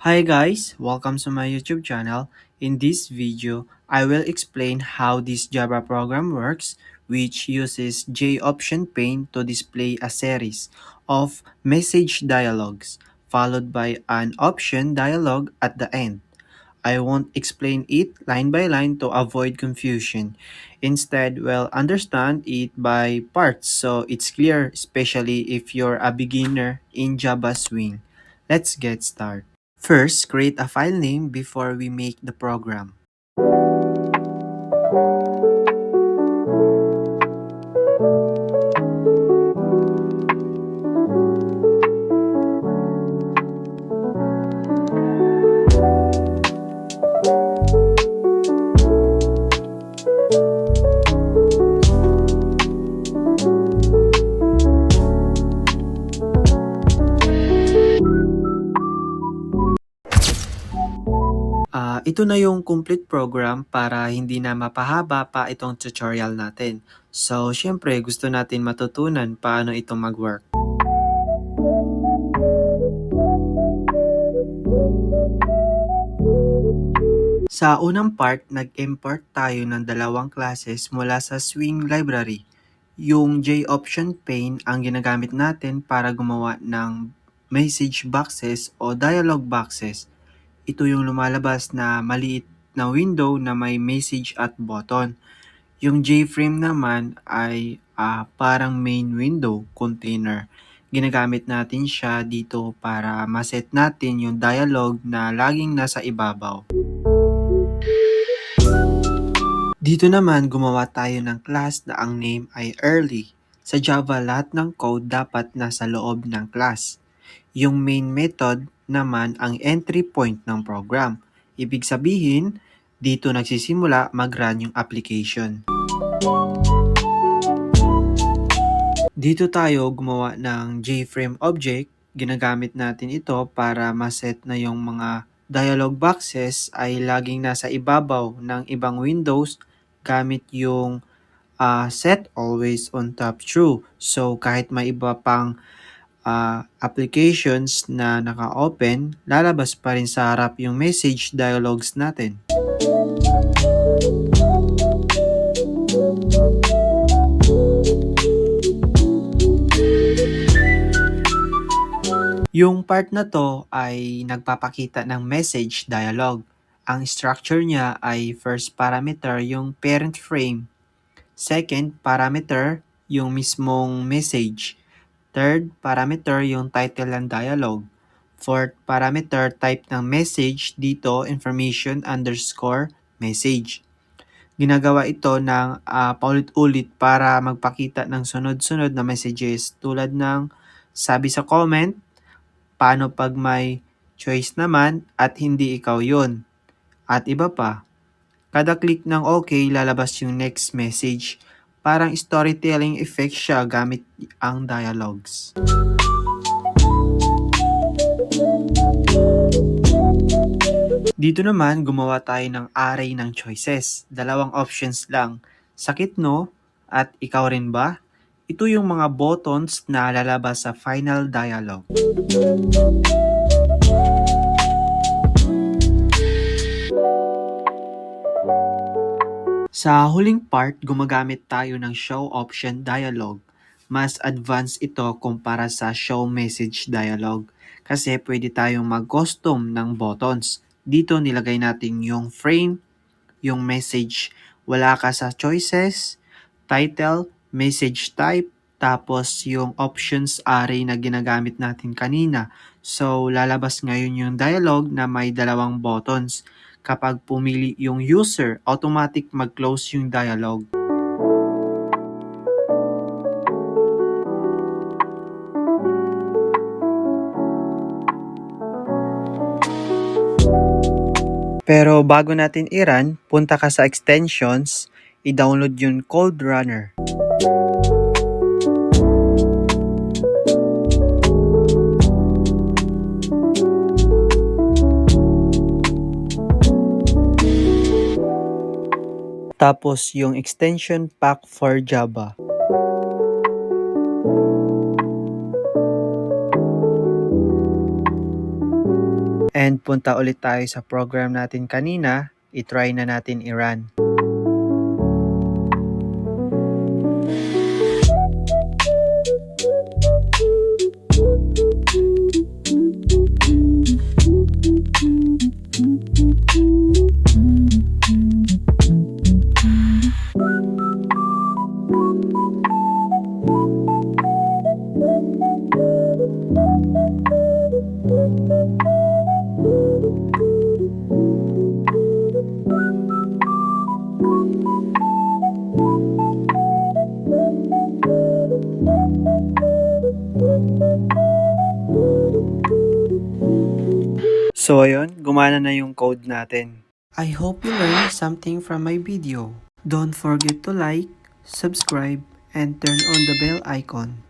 Hi guys, welcome to my YouTube channel. In this video, I will explain how this Java program works, which uses JOption pane to display a series of message dialogues, followed by an option dialog at the end. I won't explain it line by line to avoid confusion. Instead, we'll understand it by parts so it's clear, especially if you're a beginner in Java Swing. Let's get started. First, create a file name before we make the program. Ito na yung complete program para hindi na mapahaba pa itong tutorial natin. So, syempre gusto natin matutunan paano ito mag-work. Sa unang part, nag-import tayo ng dalawang classes mula sa Swing Library. Yung JOption pane ang ginagamit natin para gumawa ng message boxes o dialog boxes. Ito yung lumalabas na maliit na window na may message at button. Yung JFrame naman ay parang main window container. Ginagamit natin siya dito para maset natin yung dialog na laging nasa ibabaw. Dito naman gumawa tayo ng class na ang name ay early. Sa Java, lahat ng code dapat nasa loob ng class. Yung main method naman ang entry point ng program. Ibig sabihin, dito nagsisimula mag-run yung application. Dito tayo gumawa ng JFrame object. Ginagamit natin ito para maset na yung mga dialog boxes ay laging nasa ibabaw ng ibang windows gamit yung set always on top true. So kahit may iba pang applications na naka-open, lalabas pa rin sa harap yung message dialogues natin. Yung part na to ay nagpapakita ng message dialog. Ang structure niya ay first parameter yung parent frame. Second parameter yung mismong message. Third parameter yung title ng dialog. Fourth parameter type ng message dito information underscore message. Ginagawa ito ng paulit-ulit para magpakita ng sunod-sunod na messages tulad ng sabi sa comment, paano pag may choice naman at hindi ikaw yun. At iba pa. Kada click ng OK, lalabas yung next message. Parang storytelling effect siya gamit ang dialogues. Dito naman, gumawa tayo ng array ng choices. Dalawang options lang. Sakit no? At ikaw rin ba? Ito yung mga buttons na lalabas sa final dialogue. Sa huling part, gumagamit tayo ng show option dialog. Mas advanced ito kumpara sa show message dialog kasi pwede tayong mag-custom ng buttons. Dito nilagay natin yung frame, yung message. Wala ka sa choices, title, message type, tapos yung options array na ginagamit natin kanina. So, lalabas ngayon yung dialog na may dalawang buttons. Kapag pumili yung user, automatic mag-close yung dialog. Pero bago natin i-run, punta ka sa extensions, i-download yung Code Runner. Tapos yung extension pack for Java. And punta ulit tayo sa program natin kanina, itry na natin i-run. So ayun, gumana na yung code natin. I hope you learned something from my video. Don't forget to like, subscribe, and turn on the bell icon.